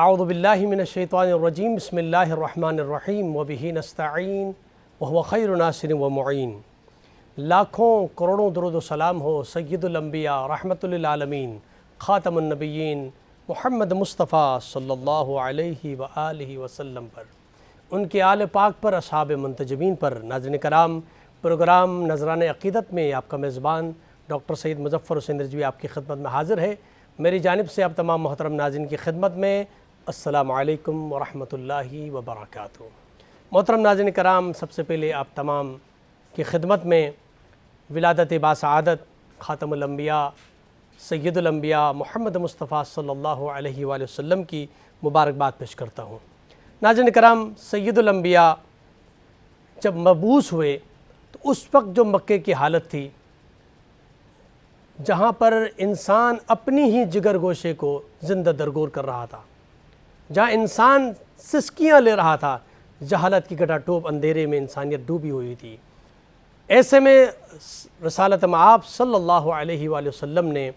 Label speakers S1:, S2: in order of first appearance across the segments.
S1: اعوذ باللہ من الشیطان الرجیم بسم اللہ الرحمن الرحیم وبہ نستعین وہو خیر ناصر و معین۔ لاکھوں کروڑوں درود و سلام ہو سید الانبیاء رحمت للعالمین خاتم النبیین محمد مصطفیٰ صلی اللہ علیہ وآلہ وسلم پر، ان کے آل پاک پر، اصحاب منتجبین پر۔ ناظرین کرام، پروگرام نذران عقیدت میں آپ کا میزبان ڈاکٹر سید مظفر حسین رضوی آپ کی خدمت میں حاضر ہے۔ میری جانب سے آپ تمام محترم ناظرین کی خدمت میں السلام علیکم ورحمۃ اللہ وبرکاتہ۔ محترم ناظرین کرام، سب سے پہلے آپ تمام کی خدمت میں ولادت باسعادت خاتم الانبیاء سید الانبیاء محمد مصطفیٰ صلی اللہ علیہ وآلہ وسلم کی مبارکباد پیش کرتا ہوں۔ ناظرین کرام، سید الانبیاء جب مبعوث ہوئے تو اس وقت جو مکے کی حالت تھی، جہاں پر انسان اپنی ہی جگر گوشے کو زندہ درگور کر رہا تھا، جہاں انسان سسکیاں لے رہا تھا، جہالت کی گٹا ٹوپ اندھیرے میں انسانیت ڈوبی ہوئی تھی، ایسے میں رسالت مآب صلی اللہ علیہ وآلہ وسلم نے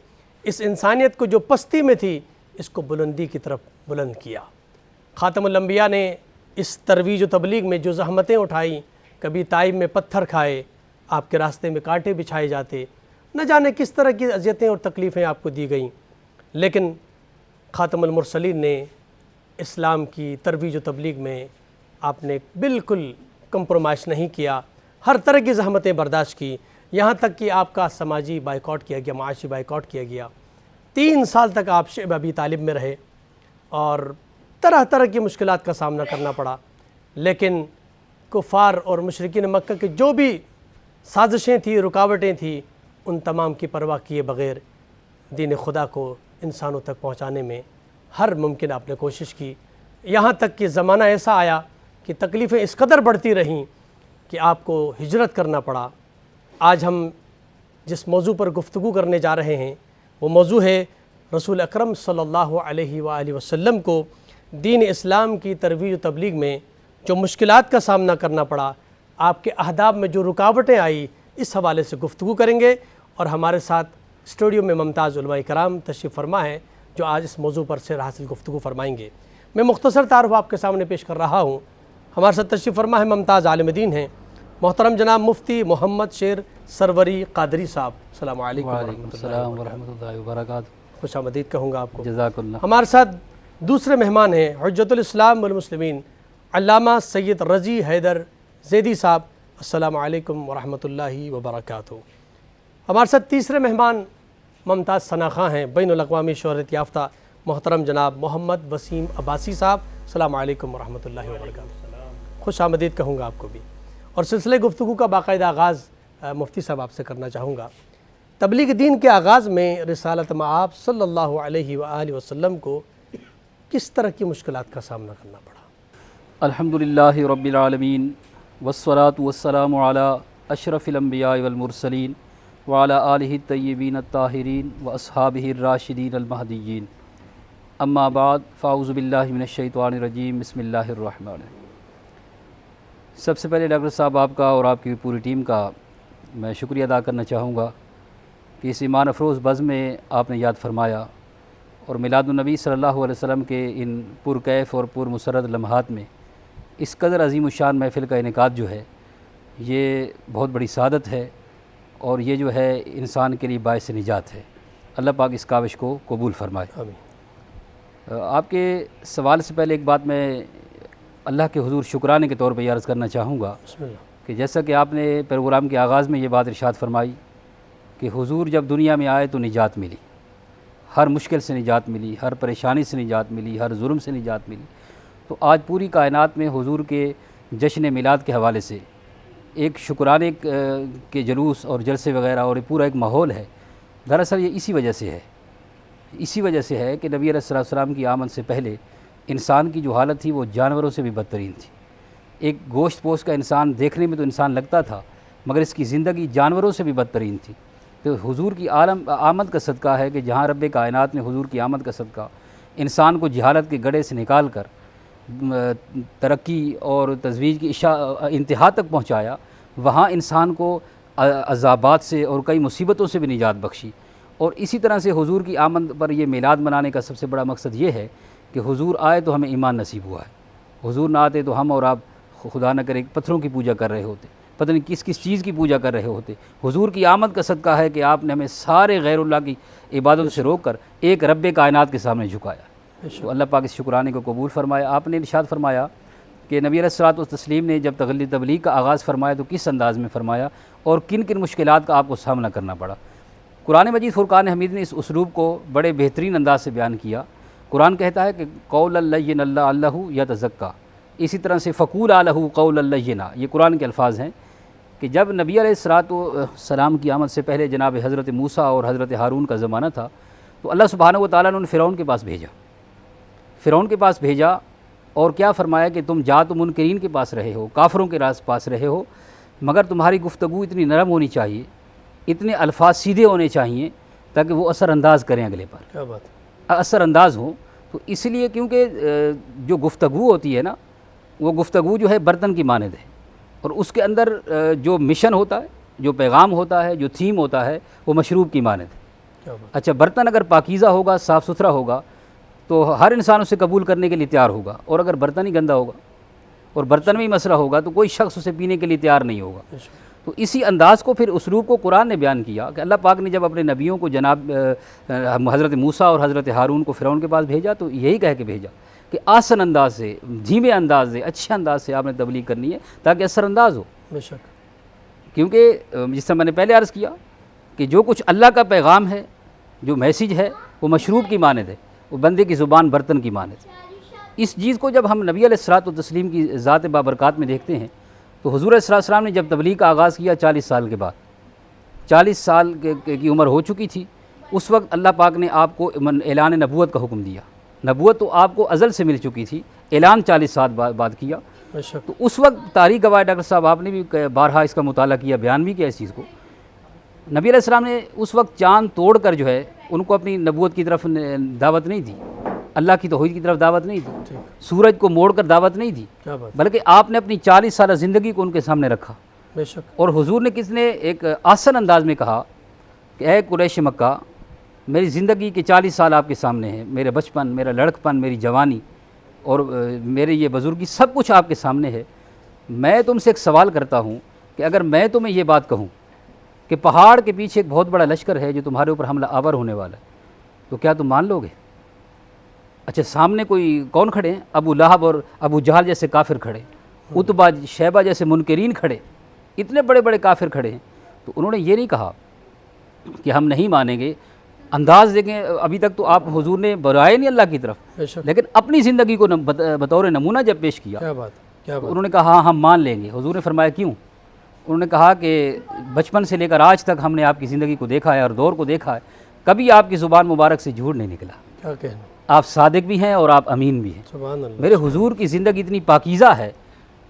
S1: اس انسانیت کو جو پستی میں تھی اس کو بلندی کی طرف بلند کیا۔ خاتم الانبیاء نے اس ترویج و تبلیغ میں جو زحمتیں اٹھائیں، کبھی طائف میں پتھر کھائے، آپ کے راستے میں کانٹے بچھائے جاتے، نہ جانے کس طرح کی اذیتیں اور تکلیفیں آپ کو دی گئیں، لیکن خاتم المرسلین نے اسلام کی ترویج و تبلیغ میں آپ نے بالکل کمپرومائز نہیں کیا، ہر طرح کی زحمتیں برداشت کی، یہاں تک کہ آپ کا سماجی بائیکاٹ کیا گیا، معاشی بائیکاٹ کیا گیا۔ 3 سال تک آپ شعب ابی طالب میں رہے اور طرح طرح کی مشکلات کا سامنا کرنا پڑا، لیکن کفار اور مشرکین مکہ کے جو بھی سازشیں تھیں، رکاوٹیں تھیں، ان تمام کی پرواہ کیے بغیر دین خدا کو انسانوں تک پہنچانے میں ہر ممکن آپ نے کوشش کی، یہاں تک کہ زمانہ ایسا آیا کہ تکلیفیں اس قدر بڑھتی رہیں کہ آپ کو ہجرت کرنا پڑا۔ آج ہم جس موضوع پر گفتگو کرنے جا رہے ہیں وہ موضوع ہے رسول اکرم صلی اللہ علیہ وآلہ وسلم کو دین اسلام کی ترویج و تبلیغ میں جو مشکلات کا سامنا کرنا پڑا، آپ کے اہداف میں جو رکاوٹیں آئی، اس حوالے سے گفتگو کریں گے۔ اور ہمارے ساتھ اسٹوڈیو میں ممتاز علماء کرام تشریف فرما ہیں جو آج اس موضوع پر سیر حاصل گفتگو فرمائیں گے۔ میں مختصر تعارف آپ کے سامنے پیش کر رہا ہوں۔ ہمارے ساتھ تشریف فرما ہے ممتاز عالم دین ہیں محترم جناب مفتی محمد شیر سروری قادری صاحب۔ السلام علیکم
S2: ورحمۃ اللہ وبرکاتہ۔
S1: خوش آمدید کہوں گا آپ کو۔
S2: جزاک اللہ۔
S1: ہمارے ساتھ دوسرے مہمان ہیں حجت الاسلام والمسلمین علامہ سید رضی حیدر زیدی صاحب۔ السلام علیکم ورحمۃ اللہ وبرکاتہ۔ ہمارے ساتھ تیسرے مہمان ممتاز ثناء ہیں بین الاقوامی شہرت یافتہ محترم جناب محمد وسیم عباسی صاحب۔ السلام علیکم ورحمۃ اللہ وبرکاتہ۔ خوش آمدید کہوں گا آپ کو بھی۔ اور سلسلے گفتگو کا باقاعدہ آغاز مفتی صاحب آپ سے کرنا چاہوں گا۔ تبلیغ دین کے آغاز میں رسالت مآب صلی اللہ علیہ وآلہ وسلم کو کس طرح کی مشکلات کا سامنا کرنا پڑا؟
S2: الحمدللہ رب العالمین والصلاة والسلام علی اشرف الانبیاء والمرسلین وعلی آلہ الطیبین الطاہرین واصحابہ الراشدین المہدیین، اما بعد فاعوذ باللہ من الشیطان الرجیم، بسم اللہ الرحمن الرحیم۔ سب سے پہلے ڈاکٹر صاحب آپ کا اور آپ کی پوری ٹیم کا میں شکریہ ادا کرنا چاہوں گا کہ اس ایمان افروز بزم میں آپ نے یاد فرمایا اور میلاد النبی صلی اللہ علیہ وسلم کے ان پرکیف اور پرمسرت لمحات میں اس قدر عظیم الشان محفل کا انعقاد جو ہے یہ بہت بڑی سعادت ہے، اور یہ جو ہے انسان کے لیے باعث نجات ہے۔ اللہ پاک اس کاوش کو قبول فرمائے۔
S1: آمین۔
S2: آپ کے سوال سے پہلے ایک بات میں اللہ کے حضور شکرانے کے طور پہ یہ عرض کرنا چاہوں گا
S1: بسم اللہ۔
S2: کہ جیسا کہ آپ نے پروگرام کے آغاز میں یہ بات ارشاد فرمائی کہ حضور جب دنیا میں آئے تو نجات ملی، ہر مشکل سے نجات ملی، ہر پریشانی سے نجات ملی، ہر ظلم سے نجات ملی۔ تو آج پوری کائنات میں حضور کے جشن میلاد کے حوالے سے ایک شکرانے کے جلوس اور جلسے وغیرہ اور پورا ایک ماحول ہے۔ دراصل یہ اسی وجہ سے ہے کہ نبی علیہ السلام کی آمد سے پہلے انسان کی جو حالت تھی وہ جانوروں سے بھی بدترین تھی۔ ایک گوشت پوش کا انسان دیکھنے میں تو انسان لگتا تھا، مگر اس کی زندگی جانوروں سے بھی بدترین تھی۔ تو حضور کی آمد کا صدقہ ہے کہ جہاں رب کائنات نے حضور کی آمد کا صدقہ انسان کو جہالت کے گڑھے سے نکال کر ترقی اور تزویج کی انتہا تک پہنچایا، وہاں انسان کو عذابات سے اور کئی مصیبتوں سے بھی نجات بخشی۔ اور اسی طرح سے حضور کی آمد پر یہ میلاد منانے کا سب سے بڑا مقصد یہ ہے کہ حضور آئے تو ہمیں ایمان نصیب ہوا ہے، حضور نہ آتے تو ہم اور آپ خدا نہ کرے پتھروں کی پوجا کر رہے ہوتے، پتہ نہیں کس کس چیز کی پوجا کر رہے ہوتے۔ حضور کی آمد کا صدقہ ہے کہ آپ نے ہمیں سارے غیر اللہ کی عبادت سے روک کر ایک رب کائنات کے سامنے جھکایا، تو اللہ پاک اس شکرانے کو قبول فرمایا۔ آپ نے ارشاد فرمایا کہ نبی علیہ الصلوۃ والتسلیم نے جب تبلیغ کا آغاز فرمایا تو کس انداز میں فرمایا اور کن کن مشکلات کا آپ کو سامنا کرنا پڑا۔ قرآن مجید فرقان حمید نے اس اسلوب کو بڑے بہترین انداز سے بیان کیا۔ قرآن کہتا ہے کہ قول اللین اللہ یتزکیٰ، اسی طرح سے فقول لہ قول اللینا، یہ قرآن کے الفاظ ہیں کہ جب نبی علیہ السلام کی آمد سے پہلے جناب حضرت موسیٰ اور حضرت ہارون کا زمانہ تھا، تو اللہ سبحانہ و تعالیٰ نے انہیں فرعون کے پاس بھیجا، فرعون کے پاس بھیجا اور کیا فرمایا کہ تم جا تو منکرین کے پاس رہے ہو، کافروں کے پاس رہے ہو، مگر تمہاری گفتگو اتنی نرم ہونی چاہیے، اتنے الفاظ سیدھے ہونے چاہیے تاکہ وہ اثر انداز کریں اگلے پر،
S1: کیا بات
S2: اثر انداز ہوں۔ تو اس لیے کیونکہ جو گفتگو ہوتی ہے نا، وہ گفتگو جو ہے برتن کی مانند ہے، اور اس کے اندر جو مشن ہوتا ہے، جو پیغام ہوتا ہے، جو تھیم ہوتا ہے، وہ مشروب کی مانند ہے۔
S1: کیا بات
S2: اچھا، برتن اگر پاکیزہ ہوگا، صاف ستھرا ہوگا تو ہر انسان اسے قبول کرنے کے لیے تیار ہوگا، اور اگر برتن ہی گندا ہوگا اور برتن میں ہی مسئلہ ہوگا تو کوئی شخص اسے پینے کے لیے تیار نہیں ہوگا۔ تو اسی انداز کو پھر اسلوب کو قرآن نے بیان کیا کہ اللہ پاک نے جب اپنے نبیوں کو جناب حضرت موسیٰ اور حضرت ہارون کو فرعون کے پاس بھیجا تو یہی کہہ کے بھیجا کہ آسن انداز سے، دھیمے انداز سے، اچھے انداز سے آپ نے تبلیغ کرنی ہے تاکہ اثر انداز ہو۔
S1: بے شک،
S2: کیونکہ جس طرح میں نے پہلے عرض کیا کہ جو کچھ اللہ کا پیغام ہے، جو میسیج ہے، وہ مشروب کی مانند ہے، وہ بندے کی زبان برتن کی مانند ہے۔ اس چیز کو جب ہم نبی علیہ الصلوۃ والتسلیم کی ذات بابرکات میں دیکھتے ہیں تو حضور علیہ السلام نے جب تبلیغ کا آغاز کیا 40 سال کے بعد، 40 سال کی عمر ہو چکی تھی، اس وقت اللہ پاک نے آپ کو اعلان نبوت کا حکم دیا۔ نبوت تو آپ کو ازل سے مل چکی تھی، اعلان 40 سال بعد کیا۔
S1: بے شک،
S2: تو اس وقت تاریخ گواہ ڈاکٹر صاحب آپ نے بھی بارہا اس کا مطالعہ کیا، بیان بھی کیا اس چیز کو۔ نبی علیہ السلام نے اس وقت چاند توڑ کر جو ہے ان کو اپنی نبوت کی طرف دعوت نہیں دی، اللہ کی توحید کی طرف دعوت نہیں دی،
S1: ٹھیک،
S2: سورج کو موڑ کر دعوت نہیں دی،
S1: کیا بات،
S2: بلکہ آپ نے اپنی 40 سالہ زندگی کو ان کے سامنے رکھا۔
S1: بے شک،
S2: اور حضور نے کس نے ایک آسن انداز میں کہا کہ اے قریش مکہ، میری زندگی کے 40 سال آپ کے سامنے ہیں، میرے بچپن، میرا لڑکپن، میری جوانی اور میرے یہ بزرگی، سب کچھ آپ کے سامنے ہے۔ میں تم سے ایک سوال کرتا ہوں کہ اگر میں تمہیں یہ بات کہوں کہ پہاڑ کے پیچھے ایک بہت بڑا لشکر ہے جو تمہارے اوپر حملہ آور ہونے والا ہے، تو کیا تم مان لو گے؟ اچھا، سامنے کوئی کون کھڑے ہیں؟ ابو لہب اور ابو جہل جیسے کافر کھڑے، عتبہ شیبہ جیسے منکرین کھڑے، اتنے بڑے بڑے کافر کھڑے ہیں۔ تو انہوں نے یہ نہیں کہا کہ ہم نہیں مانیں گے۔ انداز دیکھیں، ابھی تک تو آپ حضور نے برائے نہیں اللہ کی طرف،
S1: بے شک،
S2: لیکن اپنی زندگی کو بطور نمونہ جب پیش کیا
S1: کیا بات، کیا
S2: تو
S1: بات،
S2: انہوں نے کہا ہاں ہم مان لیں گے۔ حضور نے فرمایا کیوں؟ انہوں نے کہا کہ بچپن سے لے کر آج تک ہم نے آپ کی زندگی کو دیکھا ہے اور دور کو دیکھا ہے، کبھی آپ کی زبان مبارک سے جھوٹ نہیں نکلا،
S1: کیا کہنا،
S2: آپ صادق بھی ہیں اور آپ امین بھی ہیں۔
S1: سبحان اللہ،
S2: میرے حضور کی زندگی اتنی پاکیزہ ہے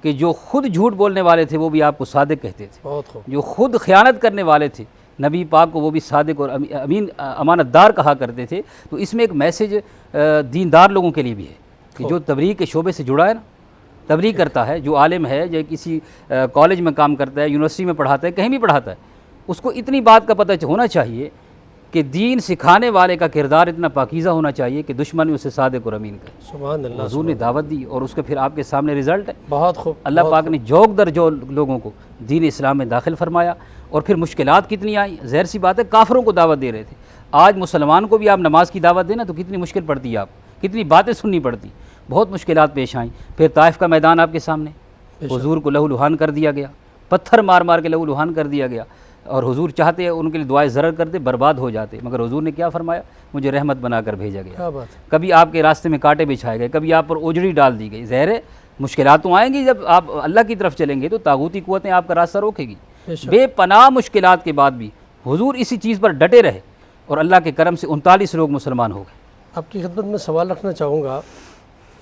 S2: کہ جو خود جھوٹ بولنے والے تھے وہ بھی آپ کو صادق کہتے تھے،
S1: بہت خوب،
S2: جو خود خیانت کرنے والے تھے نبی پاک کو وہ بھی صادق اور امین، امانت دار کہا کرتے تھے۔ تو اس میں ایک میسیج دیندار لوگوں کے لیے بھی ہے کہ جو تبلیغ کے شعبے سے جڑا ہے نا، تبلیغ کرتا ہے، جو عالم ہے، جو کسی کالج میں کام کرتا ہے، یونیورسٹی میں پڑھاتا ہے، کہیں بھی پڑھاتا ہے، اس کو اتنی بات کا پتہ ہونا چاہیے کہ دین سکھانے والے کا کردار اتنا پاکیزہ ہونا چاہیے کہ دشمن بھی اسے صادق اور امین کرے۔
S1: سبحان اللہ،
S2: حضور نے دعوت دی اور اس کے پھر آپ کے سامنے رزلٹ ہے۔
S1: بہت خوب،
S2: اللہ پاک نے جوک در جو لوگوں کو دین اسلام میں داخل فرمایا، اور پھر مشکلات کتنی آئیں، ظاہر سی بات ہے کافروں کو دعوت دے رہے تھے۔ آج مسلمان کو بھی آپ نماز کی دعوت دیں نا تو کتنی مشکل پڑتی ہے، آپ کتنی باتیں سننی پڑتی، بہت مشکلات پیش آئیں۔ پھر طائف کا میدان آپ کے سامنے، حضور کو لہو لہان کر دیا گیا، پتھر مار مار کے لہو لہان کر دیا گیا، اور حضور چاہتے ان کے لیے دعائیں ضرر کرتے، برباد ہو جاتے، مگر حضور نے کیا فرمایا؟ مجھے رحمت بنا کر بھیجا گیا۔
S1: کیا بات،
S2: کبھی آپ کے راستے میں کانٹے بچھائے گئے، کبھی آپ پر اوجڑی ڈال دی گئی۔ ظاہر ہے مشکلات تو آئیں گی، جب آپ اللہ کی طرف چلیں گے تو طاغوتی قوتیں آپ کا راستہ روکے گی۔
S1: بے شک،
S2: بے پناہ مشکلات کے بعد بھی حضور اسی چیز پر ڈٹے رہے، اور اللہ کے کرم سے 39 لوگ مسلمان ہو گئے۔
S1: آپ کی خدمت میں سوال رکھنا چاہوں گا،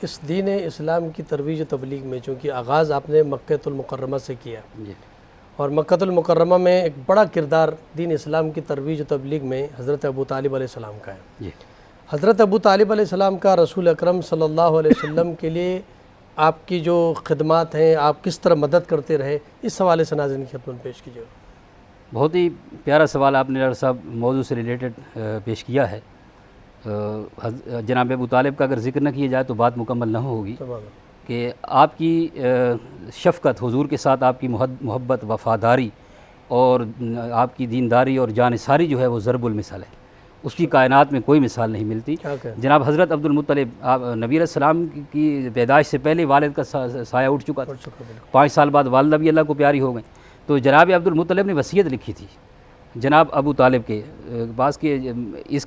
S1: اس دین اسلام کی ترویج و تبلیغ میں چونکہ آغاز آپ نے مکہ المکرمہ سے کیا،
S2: جی
S1: اور مکہ المکرمہ میں ایک بڑا کردار دین اسلام کی ترویج و تبلیغ میں حضرت ابو طالب علیہ السلام کا ہے۔
S2: جی
S1: حضرت ابو طالب علیہ السلام کا رسول اکرم صلی اللہ علیہ وسلم کے لیے آپ کی جو خدمات ہیں، آپ کس طرح مدد کرتے رہے، اس حوالے سے ناظرین کی خدمت پیش کیجیے۔
S2: بہت ہی پیارا سوال آپ نے ڈاکٹر صاحب موضوع سے ریلیٹڈ پیش کیا ہے جناب ابو طالب کا اگر ذکر نہ کیا جائے تو بات مکمل نہ ہوگی
S1: سبحان اللہ۔
S2: کہ آپ کی شفقت، حضور کے ساتھ آپ کی محبت، وفاداری اور آپ کی دینداری اور جانثاری جو ہے وہ ضرب المثل ہے، اس کی کائنات میں کوئی مثال نہیں ملتی۔
S1: کیا کہیں؟
S2: جناب حضرت عبد المطلب، آپ نبی علیہ السلام کی پیدائش سے پہلے والد کا سایہ اٹھ چکا تھا،
S1: اور شکر بالکل۔
S2: 5 سال بعد والدہ بھی اللہ کو پیاری ہو گئیں، تو جناب عبد المطلب نے وصیت لکھی تھی جناب ابو طالب کے پاس کہ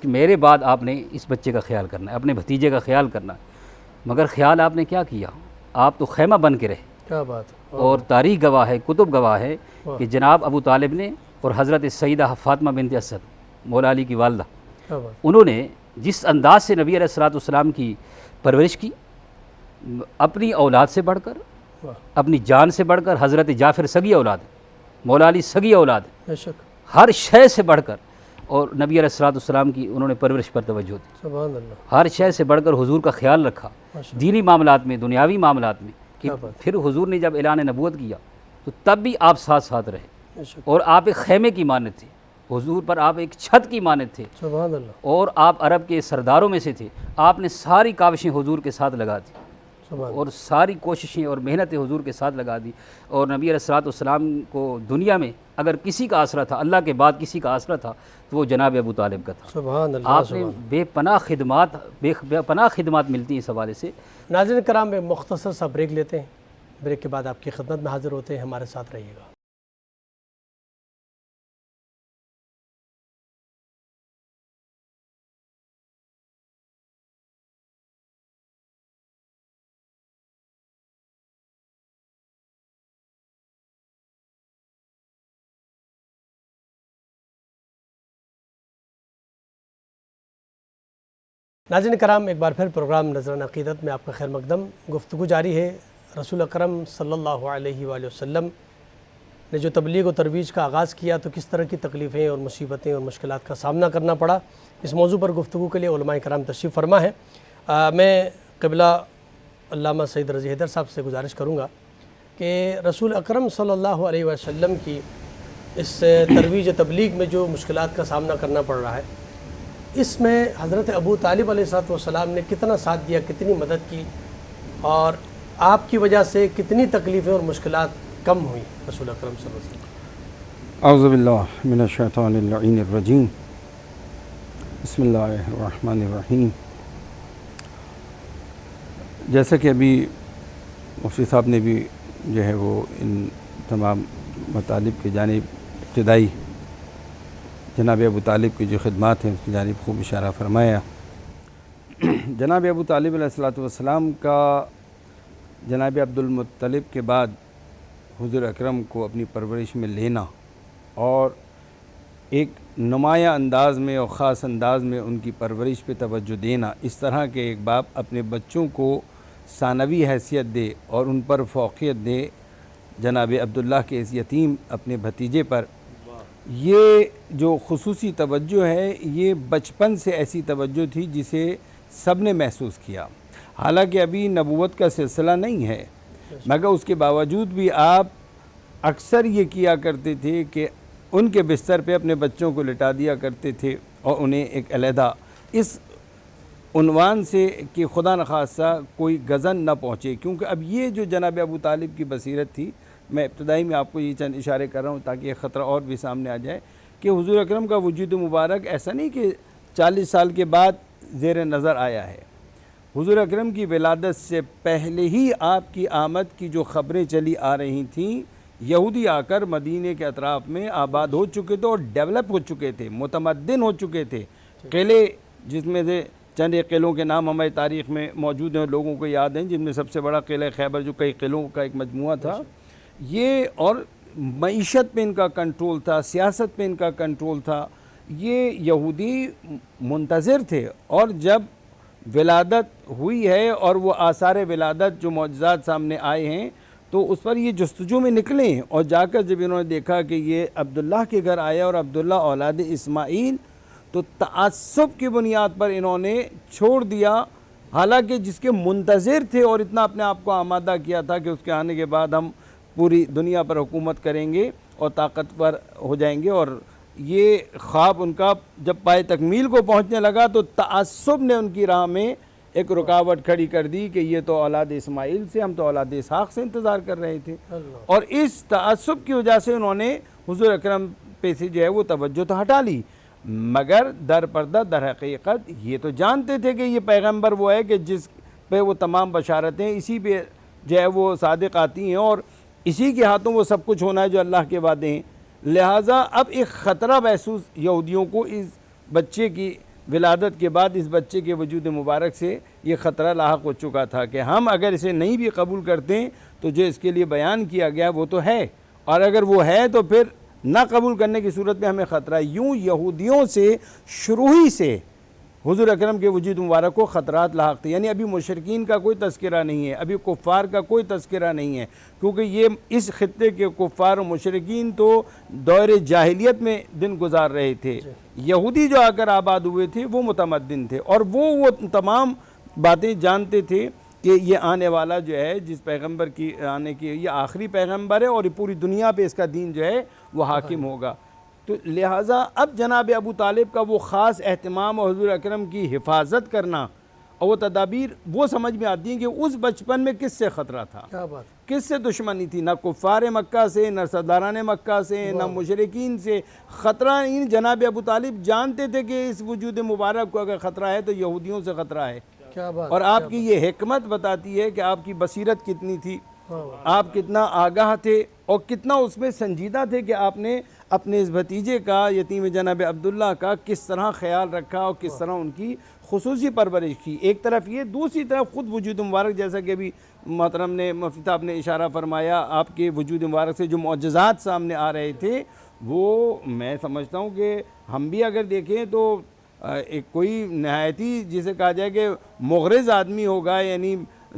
S2: میرے بعد آپ نے اس بچے کا خیال کرنا ہے، اپنے بھتیجے کا خیال کرنا ہے، مگر خیال آپ نے کیا کیا؟ آپ تو خیمہ بن کے رہے۔
S1: کیا بات ہے۔
S2: اور تاریخ گواہ ہے، کتب گواہ ہے
S1: واہ۔
S2: کہ جناب ابو طالب نے اور حضرت سیدہ فاطمہ بنت اسد مولا علی کی والدہ،
S1: کیا بات۔
S2: انہوں نے جس انداز سے نبی علیہ السلام کی پرورش کی، اپنی اولاد سے بڑھ کر،
S1: واہ،
S2: اپنی جان سے بڑھ کر، حضرت جعفر سگی اولاد، مولا علی سگی اولاد،
S1: بے شک۔
S2: ہر شے سے بڑھ کر، اور نبی علیہ السلام کی انہوں نے پرورش پر توجہ دی،
S1: سبحان اللہ۔
S2: ہر شے سے بڑھ کر حضور کا خیال رکھا،
S1: ماشاء
S2: دینی معاملات میں، دنیاوی معاملات میں، کہ
S1: کیا بات۔
S2: پھر حضور نے جب اعلان نبوت کیا تو تب بھی آپ ساتھ ساتھ رہے،
S1: بے شک۔
S2: اور آپ ایک خیمے کی مانند تھے، حضور پر آپ ایک چھت کی مانند تھے،
S1: سبحان اللہ۔
S2: اور آپ عرب کے سرداروں میں سے تھے، آپ نے ساری کاوشیں حضور کے ساتھ لگا دی،
S1: سبحان
S2: اور ساری کوششیں اور محنتیں حضور کے ساتھ لگا دی، اور نبی علیہ السلام کو دنیا میں اگر کسی کا آسرا تھا، اللہ کے بعد کسی کا آسرا تھا تو وہ جناب ابو طالب کا تھا۔
S1: سبحان اللہ۔
S2: آپ نے بے پناہ خدمات ملتی ہیں اس حوالے سے۔
S1: ناظرین کرام، ایک مختصر سا بریک لیتے ہیں، بریک کے بعد آپ کی خدمت میں حاضر ہوتے ہیں، ہمارے ساتھ رہیے گا۔ ناظرین کرام، ایک بار پھر پروگرام نظرانہ عقیدت میں آپ کا خیر مقدم۔ گفتگو جاری ہے۔ رسول اکرم صلی اللہ علیہ وآلہ وسلم نے جو تبلیغ و ترویج کا آغاز کیا تو کس طرح کی تکلیفیں اور مصیبتیں اور مشکلات کا سامنا کرنا پڑا، اس موضوع پر گفتگو کے لیے علماء کرام تشریف فرما ہے۔ میں قبلہ علامہ سید رضی حیدر صاحب سے گزارش کروں گا کہ رسول اکرم صلی اللہ علیہ وسلم کی اس ترویج تبلیغ میں جو مشکلات کا سامنا کرنا پڑ رہا ہے، اس میں حضرت ابو طالب علیہ السلام نے کتنا ساتھ دیا، کتنی مدد کی، اور آپ کی وجہ سے کتنی تکلیفیں اور مشکلات کم ہوئیں رسول اکرم صلی اللہ علیہ وسلم۔
S3: اعوذ باللہ من الشیطان اللعین الرجیم، بسم اللہ الرحمن الرحیم۔ جیسا کہ ابھی مفتی صاحب نے بھی جو ہے وہ ان تمام مطالب کی جانب ابتدائی جناب ابو طالب کی جو خدمات ہیں اس کی جانب خوب اشارہ فرمایا۔ جناب ابو طالب علیہ السلام کا جناب عبد المطلب کے بعد حضور اکرم کو اپنی پرورش میں لینا اور ایک نمایاں انداز میں اور خاص انداز میں ان کی پرورش پہ توجہ دینا، اس طرح کے ایک باپ اپنے بچوں کو ثانوی حیثیت دے اور ان پر فوقیت دے جناب عبداللہ کے اس یتیم اپنے بھتیجے پر، یہ جو خصوصی توجہ ہے یہ بچپن سے ایسی توجہ تھی جسے سب نے محسوس کیا۔ حالانکہ ابھی نبوت کا سلسلہ نہیں ہے، مگر اس کے باوجود بھی آپ اکثر یہ کیا کرتے تھے کہ ان کے بستر پہ اپنے بچوں کو لٹا دیا کرتے تھے اور انہیں ایک علیحدہ اس عنوان سے کہ خدا نخواستہ کوئی غضن نہ پہنچے، کیونکہ اب یہ جو جناب ابو طالب کی بصیرت تھی، میں ابتدائی میں آپ کو یہ چند اشارے کر رہا ہوں تاکہ یہ خطرہ اور بھی سامنے آ جائے کہ حضور اکرم کا وجود مبارک ایسا نہیں کہ 40 سال کے بعد زیر نظر آیا ہے۔ حضور اکرم کی ولادت سے پہلے ہی آپ کی آمد کی جو خبریں چلی آ رہی تھیں، یہودی آ کر مدینے کے اطراف میں آباد ہو چکے تھے اور ڈیولپ ہو چکے تھے، متمدن ہو چکے تھے۔ قلعے، جس میں سے چند ایک قلعوں کے نام ہماری تاریخ میں موجود ہیں، لوگوں کو یاد ہیں، جن میں سب سے بڑا قلعہ خیبر جو کئی قلعوں کا ایک مجموعہ تھا، یہ، اور معیشت پہ ان کا کنٹرول تھا، سیاست پہ ان کا کنٹرول تھا۔ یہ یہودی منتظر تھے، اور جب ولادت ہوئی ہے اور وہ آثار ولادت جو معجزات سامنے آئے ہیں تو اس پر یہ جستجو میں نکلے، اور جا کر جب انہوں نے دیکھا کہ یہ عبداللہ کے گھر آیا اور عبداللہ اولاد اسماعیل، تو تعصب کی بنیاد پر انہوں نے چھوڑ دیا، حالانکہ جس کے منتظر تھے اور اتنا اپنے آپ کو آمادہ کیا تھا کہ اس کے آنے کے بعد ہم پوری دنیا پر حکومت کریں گے اور طاقتور ہو جائیں گے اور یہ خواب ان کا جب پائے تکمیل کو پہنچنے لگا تو تعصب نے ان کی راہ میں ایک رکاوٹ کھڑی کر دی کہ یہ تو اولاد اسماعیل سے، ہم تو اولاد اسحاق سے انتظار کر رہے تھے، اور اس تعصب کی وجہ سے انہوں نے حضور اکرم پہ سے جو ہے وہ توجہ تو ہٹا لی، مگر در پردہ در حقیقت یہ تو جانتے تھے کہ یہ پیغمبر وہ ہے کہ جس پہ وہ تمام بشارتیں اسی پہ جو ہے وہ صادق آتی ہیں، اور اسی کے ہاتھوں وہ سب کچھ ہونا ہے جو اللہ کے وعدے ہیں۔ لہٰذا اب ایک خطرہ محسوس یہودیوں کو اس بچے کی ولادت کے بعد اس بچے کے وجود مبارک سے یہ خطرہ لاحق ہو چکا تھا کہ ہم اگر اسے نہیں بھی قبول کرتے ہیں تو جو اس کے لیے بیان کیا گیا وہ تو ہے، اور اگر وہ ہے تو پھر نہ قبول کرنے کی صورت میں ہمیں خطرہ ہے۔ یوں یہودیوں سے شروع ہی سے حضور اکرم کے وجود مبارک کو خطرات لاحق تھے، یعنی ابھی مشرکین کا کوئی تذکرہ نہیں ہے، ابھی کفار کا کوئی تذکرہ نہیں ہے، کیونکہ یہ اس خطے کے کفار و مشرکین تو دور جاہلیت میں دن گزار رہے تھے۔ یہودی جو آ کر آباد ہوئے تھے وہ متمدن تھے، اور وہ تمام باتیں جانتے تھے کہ یہ آنے والا جو ہے جس پیغمبر کی آنے کی یہ آخری پیغمبر ہے، اور پوری دنیا پہ اس کا دین جو ہے وہ حاکم ہوگا۔ تو لہٰذا اب جناب ابو طالب کا وہ خاص اہتمام اور حضور اکرم کی حفاظت کرنا اور وہ تدابیر وہ سمجھ میں آتی ہیں کہ اس بچپن میں کس سے خطرہ تھا،
S1: کیا بات،
S3: کس سے دشمنی تھی، نہ کفار مکہ سے، نہ سرداران مکہ سے، نہ مشرکین سے خطرہ نہیں۔ جناب ابو طالب جانتے تھے کہ اس وجود مبارک کو اگر خطرہ ہے تو یہودیوں سے خطرہ ہے،
S1: کیا بات،
S3: اور آپ کی یہ حکمت بتاتی ہے کہ آپ کی بصیرت کتنی تھی، آپ کتنا آگاہ تھے اور کتنا اس میں سنجیدہ تھے کہ آپ نے اپنے اس بھتیجے کا یتیم جناب عبداللہ کا کس طرح خیال رکھا اور کس طرح ان کی خصوصی پرورش کی۔ ایک طرف یہ، دوسری طرف خود وجود مبارک، جیسا کہ ابھی محترم نے مفتی صاحب نے اشارہ فرمایا، آپ کے وجود مبارک سے جو معجزات سامنے آ رہے تھے وہ میں سمجھتا ہوں کہ ہم بھی اگر دیکھیں تو ایک کوئی نہایتی جسے کہا جائے کہ مغرض آدمی ہوگا، یعنی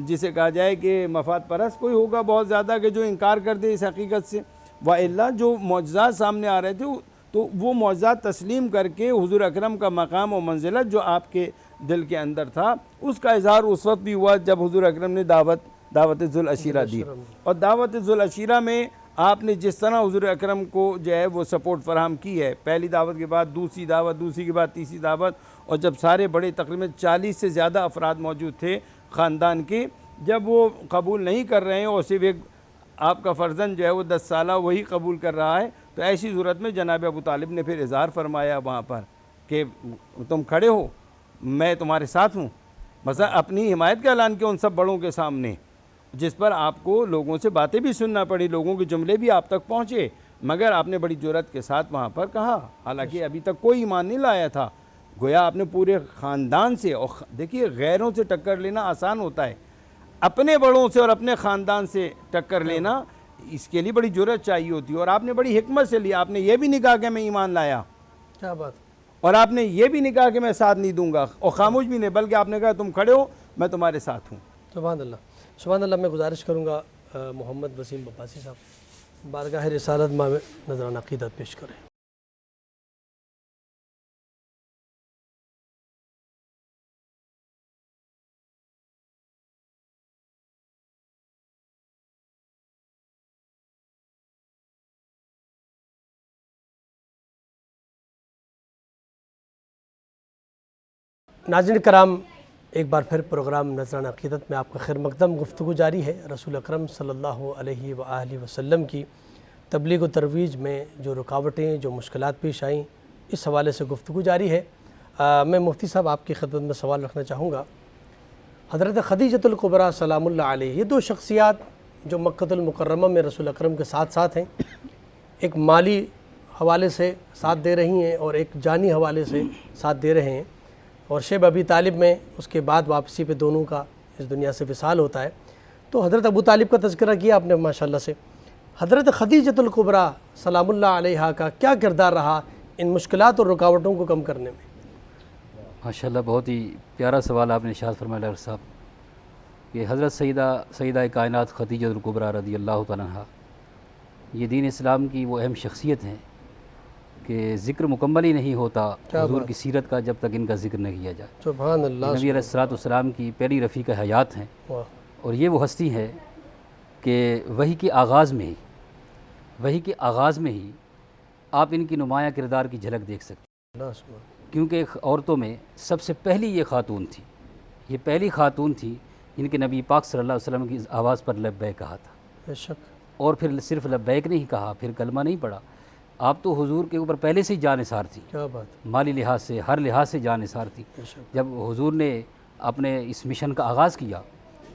S3: جسے کہا جائے کہ مفاد پرست کوئی ہوگا بہت زیادہ کہ جو انکار کر دے اس حقیقت سے، وَإِلَّا جو معجزات سامنے آ رہے تھے تو وہ معجزات تسلیم کر کے حضور اکرم کا مقام و منزلت جو آپ کے دل کے اندر تھا اس کا اظہار اس وقت بھی ہوا جب حضور اکرم نے دعوت ذوالعشیرہ دی، اور دعوت ذوالعشیرہ میں آپ نے جس طرح حضور اکرم کو جو ہے وہ سپورٹ فراہم کی ہے، پہلی دعوت کے بعد دوسری دعوت، دوسری کے بعد تیسری دعوت، اور جب سارے بڑے تقریباً 40 سے زیادہ افراد موجود تھے خاندان کے، جب وہ قبول نہیں کر رہے ہیں اور صرف ایک آپ کا فرزند جو ہے وہ 10 سالہ وہی قبول کر رہا ہے، تو ایسی صورت میں جناب ابو طالب نے پھر اظہار فرمایا وہاں پر کہ تم کھڑے ہو، میں تمہارے ساتھ ہوں، مثلا اپنی حمایت کا اعلان کیا ان سب بڑوں کے سامنے، جس پر آپ کو لوگوں سے باتیں بھی سننا پڑی، لوگوں کے جملے بھی آپ تک پہنچے، مگر آپ نے بڑی جرأت کے ساتھ وہاں پر کہا، حالانکہ ابھی تک کوئی ایمان نہیں لایا تھا، گویا آپ نے پورے خاندان سے، اور دیکھیے غیروں سے ٹکر لینا آسان ہوتا ہے، اپنے بڑوں سے اور اپنے خاندان سے ٹکر لینا اس کے لیے بڑی جرأت چاہیے ہوتی ہے، اور آپ نے بڑی حکمت سے لیا، آپ نے یہ بھی نہیں کہا کہ میں ایمان لایا،
S1: کیا بات،
S3: اور آپ نے یہ بھی نہیں کہا کہ میں ساتھ نہیں دوں گا، اور خاموش بھی نہیں، بلکہ آپ نے کہا تم کھڑے ہو میں تمہارے ساتھ ہوں۔
S1: سبحان اللہ، سبحان اللہ۔ میں گزارش کروں گا محمد وسیم عباسی صاحب بارگاہ رسالت میں نذرانہ عقیدت پیش کریں۔ ناظرین کرام، ایک بار پھر پروگرام نذرانہ عقیدت میں آپ کا خیر مقدم گفتگو جاری ہے۔ رسول اکرم صلی اللہ علیہ وآلہ وسلم کی تبلیغ و ترویج میں جو رکاوٹیں، جو مشکلات پیش آئیں، اس حوالے سے گفتگو جاری ہے۔ میں مفتی صاحب آپ کی خدمت میں سوال رکھنا چاہوں گا۔ حضرت خدیجۃ الکبریٰ سلام اللہ علیہ، یہ دو شخصیات جو مکۃ المکرمہ میں رسول اکرم کے ساتھ ساتھ ہیں، ایک مالی حوالے سے ساتھ دے رہی ہیں اور ایک جانی حوالے سے ساتھ دے رہے ہیں، اور شیب ابی طالب میں اس کے بعد واپسی پہ دونوں کا اس دنیا سے وصال ہوتا ہے۔ تو حضرت ابو طالب کا تذکرہ کیا آپ نے ماشاءاللہ سے، حضرت خدیجۃ الکبریٰ سلام اللہ علیہا کا کیا کردار رہا ان مشکلات اور رکاوٹوں کو کم کرنے میں؟
S2: ماشاءاللہ بہت ہی پیارا سوال آپ نے ارشاد فرمایا ڈاکٹر صاحب کہ حضرت سیدہ کائنات خدیجۃ الکبریٰ رضی اللہ تعالیٰ عنہا یہ دین اسلام کی وہ اہم شخصیت ہیں کہ ذکر مکمل ہی نہیں ہوتا حضور کی سیرت کا جب تک ان کا ذکر نہ کیا جائے۔
S1: سبحان اللہ،
S2: نبی علیہ الصلوۃ والسلام کی پہلی رفیق حیات ہیں، اور یہ وہ ہستی ہے کہ وحی کے آغاز میں ہی آپ ان کی نمایاں کردار کی جھلک دیکھ سکتے ہیں،
S1: اللہ سبحان
S2: کیونکہ عورتوں میں سب سے پہلی یہ خاتون تھی، یہ پہلی خاتون تھی جن کے نبی پاک صلی اللہ علیہ وسلم کی آواز پر لبیک کہا تھا،
S1: بے شک
S2: اور پھر صرف لبیک نہیں کہا، پھر کلمہ نہیں پڑھا، آپ تو حضور کے اوپر پہلے سے ہی جانثار تھی،
S1: کیا بات
S2: مالی لحاظ سے ہر لحاظ سے جانثار تھی۔
S1: بے شک
S2: جب حضور نے اپنے اس مشن کا آغاز کیا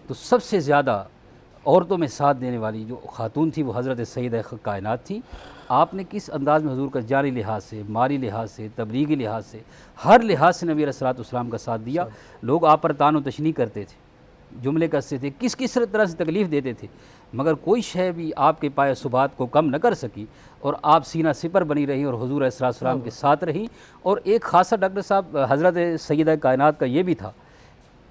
S2: تو سب سے زیادہ عورتوں میں ساتھ دینے والی جو خاتون تھی وہ حضرت سیدہ کائنات تھی۔ آپ نے کس انداز میں حضور کا جانی لحاظ سے، مالی لحاظ سے، تبلیغی لحاظ سے، ہر لحاظ سے نبی علیہ الصلوۃ والسلام کا ساتھ دیا۔ لوگ آپ پر طعن و تشنیع کرتے تھے، جملے کستے تھے، کس طرح سے تکلیف دیتے تھے، مگر کوئی شے بھی آپ کے پائے ثبات کو کم نہ کر سکی، اور آپ سینہ سپر بنی رہیں اور حضور علیہ الصلوۃ والسلام کے ساتھ رہیں۔ اور ایک خاصہ ڈاکٹر صاحب حضرت سیدہ کائنات کا یہ بھی تھا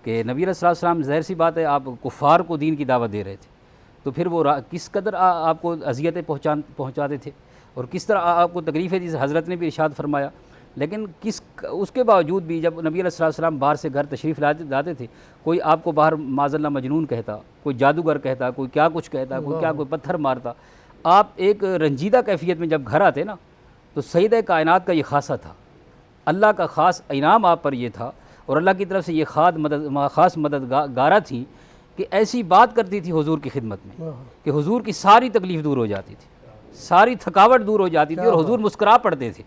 S2: کہ نبی علیہ الصلوۃ والسلام، ظاہر سی بات ہے آپ کفار کو دین کی دعوت دے رہے تھے، تو پھر وہ کس قدر آپ کو اذیتیں پہنچاتے تھے اور کس طرح آپ کو تکلیفیں دی، حضرت نے بھی ارشاد فرمایا۔ لیکن اس کے باوجود بھی جب نبی علیہ الصلوۃ والسلام باہر سے گھر تشریف لاتے تھے، کوئی آپ کو باہر معاذ اللہ مجنون کہتا، کوئی جادوگر کہتا، کوئی کیا کچھ کہتا، کوئی پتھر مارتا، آپ ایک رنجیدہ کیفیت میں جب گھر آتے نا تو سیدہ کائنات کا یہ خاصہ تھا، اللہ کا خاص انعام آپ پر یہ تھا، اور اللہ کی طرف سے یہ خاص مددگارہ تھی کہ ایسی بات کرتی تھی حضور کی خدمت میں کہ حضور کی ساری تکلیف دور ہو جاتی تھی، ساری تھکاوٹ دور ہو جاتی تھی، اور حضور مسکرا پڑتے تھے۔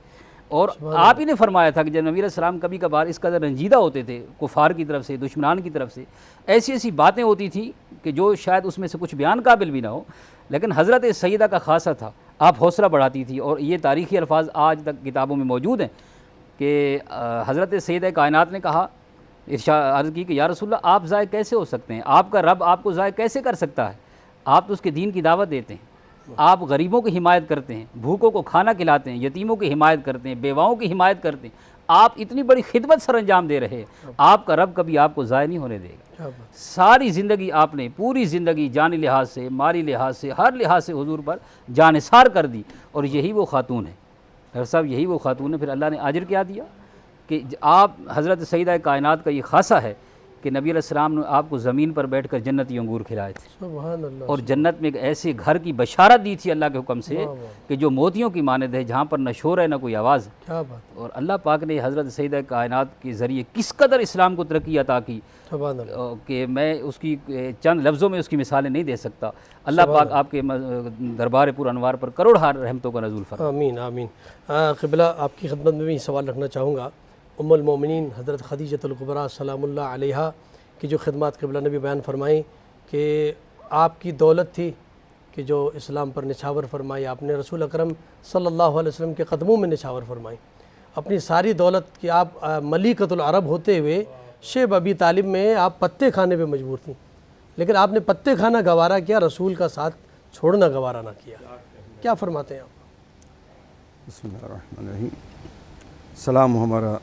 S2: اور آپ ہی نے فرمایا تھا کہ جب نبی علیہ السلام کبھی کبھار اس قدر رنجیدہ ہوتے تھے کفار کی طرف سے، دشمنان کی طرف سے، ایسی باتیں ہوتی تھی کہ جو شاید اس میں سے کچھ بیان قابل بھی نہ ہو، لیکن حضرت سیدہ کا خاصہ تھا، آپ حوصلہ بڑھاتی تھی۔ اور یہ تاریخی الفاظ آج تک کتابوں میں موجود ہیں کہ حضرت سیدہ کائنات نے کہا، عرض کی کہ یا رسول اللہ آپ ضائع کیسے ہو سکتے ہیں، آپ کا رب آپ کو ضائع کیسے کر سکتا ہے، آپ تو اس کے دین کی دعوت دیتے ہیں، آپ غریبوں کی حمایت کرتے ہیں، بھوکوں کو کھانا کھلاتے ہیں، یتیموں کی حمایت کرتے ہیں، بیواؤں کی حمایت کرتے ہیں، آپ اتنی بڑی خدمت سر انجام دے رہے ہیں، آپ کا رب کبھی آپ کو ضائع نہیں ہونے دے گا۔ ساری زندگی آپ نے، پوری زندگی جانی لحاظ سے، مالی لحاظ سے، ہر لحاظ سے حضور پر جانثار کر دی، اور یہی وہ خاتون ہے ڈاکٹر صاحب، یہی وہ خاتون ہے۔ پھر اللہ نے اجر کیا دیا کہ آپ حضرت سیدہ کائنات کا یہ خاصہ ہے کہ نبی علیہ السلام نے آپ کو زمین پر بیٹھ کر جنتی انگور کھلائے تھے،
S1: سبحان اللہ،
S2: اور جنت میں ایک ایسے گھر کی بشارت دی تھی اللہ کے حکم سے کہ جو موتیوں کی مانند ہے، جہاں پر نہ شور ہے نہ کوئی آواز ہے۔
S1: کیا بات،
S2: اور اللہ پاک نے حضرت سیدہ کائنات کے ذریعے کس قدر اسلام کو ترقی عطا کی
S1: سبحان اللہ،
S2: کہ میں اس کی چند لفظوں میں اس کی مثالیں نہیں دے سکتا۔ اللہ پاک آپ کے دربار پر انوار پر کروڑ رحمتوں کا نزول فرمائے۔
S1: آمین آمین۔ قبلہ آپ کی خدمت میں بھی سوال رکھنا چاہوں گا، ام المومنین حضرت خدیجۃ الکبریٰ سلام اللہ علیہا کی جو خدمات قبلہ نے بھی بیان فرمائیں کہ آپ کی دولت تھی کہ جو اسلام پر نچھاور فرمائی، آپ نے رسول اکرم صلی اللہ علیہ وسلم کے قدموں میں نچھاور فرمائی، اپنی ساری دولت کہ آپ ملیکۃ العرب ہوتے ہوئے شیب ابی طالب میں آپ پتے کھانے پہ مجبور تھیں، لیکن آپ نے پتے کھانا گوارا کیا، رسول کا ساتھ چھوڑنا گوارا نہ کیا، کیا فرماتے ہیں آپ؟
S3: بسم اللہ الرحمن الرحیم۔ سلام ہمارا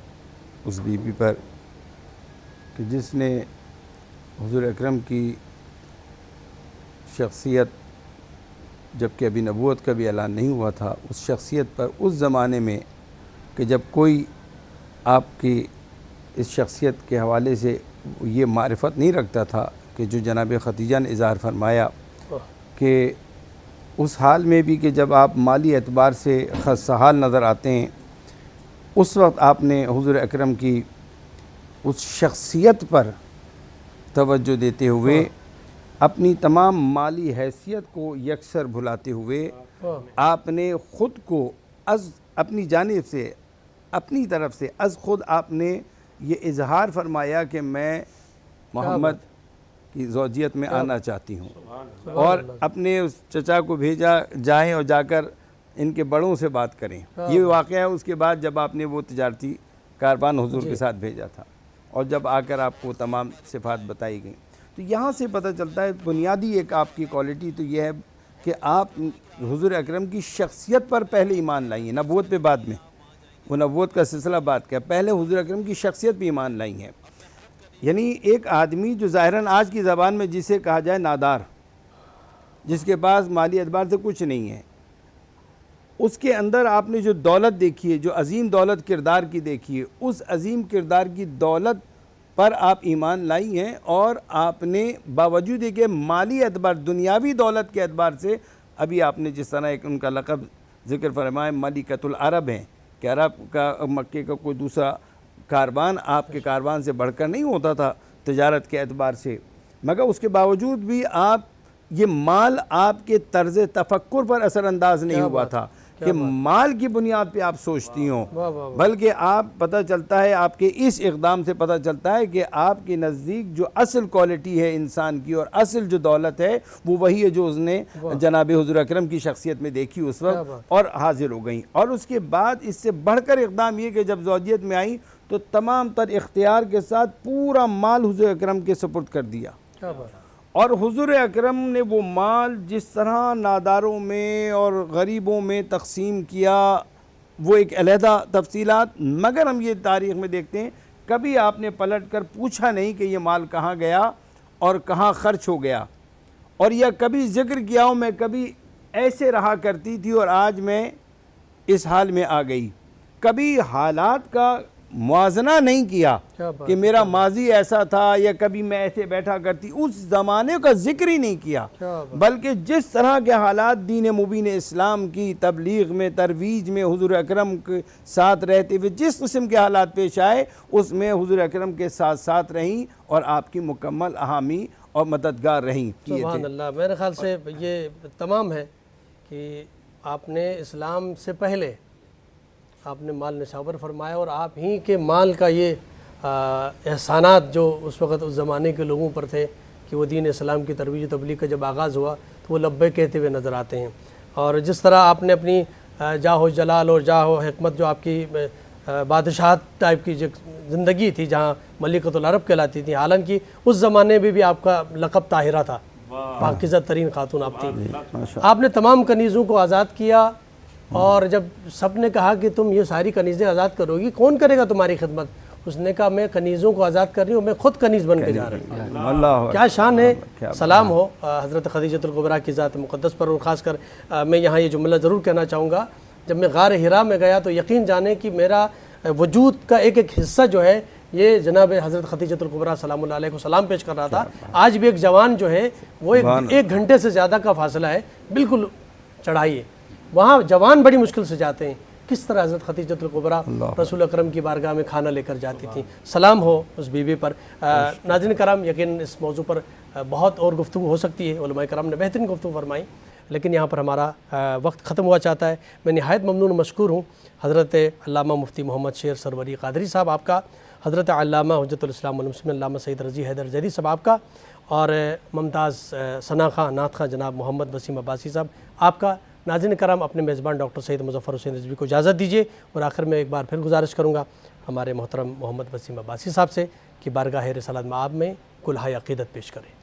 S3: اس بی بی پر کہ جس نے حضور اکرم کی شخصیت، جب کہ ابھی نبوت کا بھی اعلان نہیں ہوا تھا، اس شخصیت پر اس زمانے میں کہ جب کوئی آپ کی اس شخصیت کے حوالے سے یہ معرفت نہیں رکھتا تھا کہ جو جناب خدیجہ نے اظہار فرمایا کہ اس حال میں بھی کہ جب آپ مالی اعتبار سے خستحال نظر آتے ہیں، اس وقت آپ نے حضور اکرم کی اس شخصیت پر توجہ دیتے ہوئے اپنی تمام مالی حیثیت کو یکسر بھلاتے ہوئے آپ نے خود کو از اپنی جانب سے، اپنی طرف سے از خود آپ نے یہ اظہار فرمایا کہ میں محمد کی زوجیت میں آنا چاہتی ہوں، اور اپنے اس چچا کو بھیجا جائیں اور جا کر ان کے بڑوں سے بات کریں۔ یہ واقعہ ہے اس کے بعد جب آپ نے وہ تجارتی کاروان حضور کے ساتھ بھیجا تھا، اور جب آ کر آپ کو تمام صفات بتائی گئیں، تو یہاں سے پتہ چلتا ہے بنیادی ایک آپ کی کوالٹی تو یہ ہے کہ آپ حضور اکرم کی شخصیت پر پہلے ایمان لائی ہیں، نبوت پہ بعد میں، وہ نبوت کا سلسلہ بات کیا، پہلے حضور اکرم کی شخصیت پہ ایمان لائی ہیں۔ یعنی ایک آدمی جو ظاہراً آج کی زبان میں جسے کہا جائے نادار، جس کے پاس مالی اعتبار سے کچھ نہیں ہے، اس کے اندر آپ نے جو دولت دیکھی ہے، جو عظیم دولت کردار کی دیکھی ہے، اس عظیم کردار کی دولت پر آپ ایمان لائی ہیں، اور آپ نے باوجود کہ مالی اعتبار، دنیاوی دولت کے اعتبار سے، ابھی آپ نے جس طرح ایک ان کا لقب ذکر فرمائے ملکۃ العرب ہیں کہ عرب کا مکے کا کوئی دوسرا کاروان آپ کے کاروان سے بڑھ کر نہیں ہوتا تھا تجارت کے اعتبار سے، مگر اس کے باوجود بھی آپ یہ مال آپ کے طرز تفکر پر اثر انداز نہیں ہوا تھا کہ مال کی بنیاد پہ آپ سوچتی ہوں، بلکہ آپ پتہ چلتا ہے آپ کے اس اقدام سے پتہ چلتا ہے کہ آپ کے نزدیک جو اصل کوالٹی ہے انسان کی اور اصل جو دولت ہے وہ وہی ہے جو اس نے جناب حضور اکرم کی شخصیت میں دیکھی اس وقت اور حاضر ہو گئیں۔ اور اس کے بعد اس سے بڑھ کر اقدام یہ کہ جب زوجیت میں آئیں تو تمام تر اختیار کے ساتھ پورا مال حضور اکرم کے سپرد کر دیا، اور حضور اکرم نے وہ مال جس طرح ناداروں میں اور غریبوں میں تقسیم کیا وہ ایک علیحدہ تفصیلات، مگر ہم یہ تاریخ میں دیکھتے ہیں کبھی آپ نے پلٹ کر پوچھا نہیں کہ یہ مال کہاں گیا اور کہاں خرچ ہو گیا، اور یا کبھی ذکر کیا ہوں میں کبھی ایسے رہا کرتی تھی اور آج میں اس حال میں آ گئی، کبھی حالات کا موازنہ نہیں کیا کہ میرا ماضی ایسا تھا یا کبھی میں ایسے بیٹھا کرتی، اس زمانے کا ذکر ہی نہیں کیا، بلکہ جس طرح کے حالات دین مبین اسلام کی تبلیغ میں ترویج میں حضور اکرم کے ساتھ رہتے ہوئے جس قسم کے حالات پیش آئے اس میں حضور اکرم کے ساتھ ساتھ رہیں اور آپ کی مکمل حامی اور مددگار رہیں۔
S1: سبحان اللہ، میرے خیال سے یہ تمام ہے کہ آپ نے اسلام سے پہلے آپ نے مال نشاور فرمایا، اور آپ ہی کے مال کا یہ احسانات جو اس وقت اس زمانے کے لوگوں پر تھے کہ وہ دین اسلام کی ترویج و تبلیغ کا جب آغاز ہوا تو وہ لبے کہتے ہوئے نظر آتے ہیں، اور جس طرح آپ نے اپنی جاہ و جلال اور جاہ و حکمت جو آپ کی بادشاہت ٹائپ کی جو زندگی تھی جہاں ملکۃ العرب کہلاتی تھی، حالانکہ اس زمانے میں بھی آپ کا لقب طاہرہ تھا، پاکیزہ ترین خاتون آپ تھی۔ آپ نے تمام کنیزوں کو آزاد کیا، اور جب سب نے کہا کہ تم یہ ساری کنیزیں آزاد کرو گی، کون کرے گا تمہاری خدمت؟ اس نے کہا میں کنیزوں کو آزاد کر رہی ہوں، میں خود کنیز بن کے جا رہی ہوں۔ کیا شان ہے! سلام ہو حضرت خدیجۃ الکبریٰ کی ذات مقدس پر، اور خاص کر میں یہاں یہ جملہ ضرور کہنا چاہوں گا، جب میں غار حرا میں گیا تو یقین جانے کہ میرا وجود کا ایک ایک حصہ جو ہے یہ جناب حضرت خدیجۃ الکبریٰ سلام اللہ علیہ کو سلام پیش کر رہا تھا۔ آج بھی ایک جوان جو ہے وہ ایک گھنٹے سے زیادہ کا فاصلہ ہے، بالکل چڑھائی ہے، وہاں جوان بڑی مشکل سے جاتے ہیں، کس طرح حضرت خدیجۃ الکبریٰ رسول اکرم کی بارگاہ میں کھانا لے کر جاتی تھیں۔ سلام ہو اس بیوی پر۔ ناظرین کرام، یقین اس موضوع پر بہت اور گفتگو ہو سکتی ہے، علماء کرام نے بہترین گفتگو فرمائی، لیکن یہاں پر ہمارا وقت ختم ہوا چاہتا ہے۔ میں نہایت ممنون و مشکور ہوں حضرت علامہ مفتی محمد شیر سروری قادری صاحب آپ کا، حضرت علامہ حجت الاسلام والمسلمین علامہ سید رضی حیدر زیدی صاحب آپ کا، اور ممتاز ثنا خواں نعت خواں جناب محمد وسیم عباسی صاحب آپ کا۔ ناظرین کرام، اپنے میزبان ڈاکٹر سید مظفر حسین رضوی کو اجازت دیجیے، اور آخر میں ایک بار پھر گزارش کروں گا ہمارے محترم محمد وسیم عباسی صاحب سے کہ بارگاہ رسالت مآب میں کلہائے عقیدت پیش کریں۔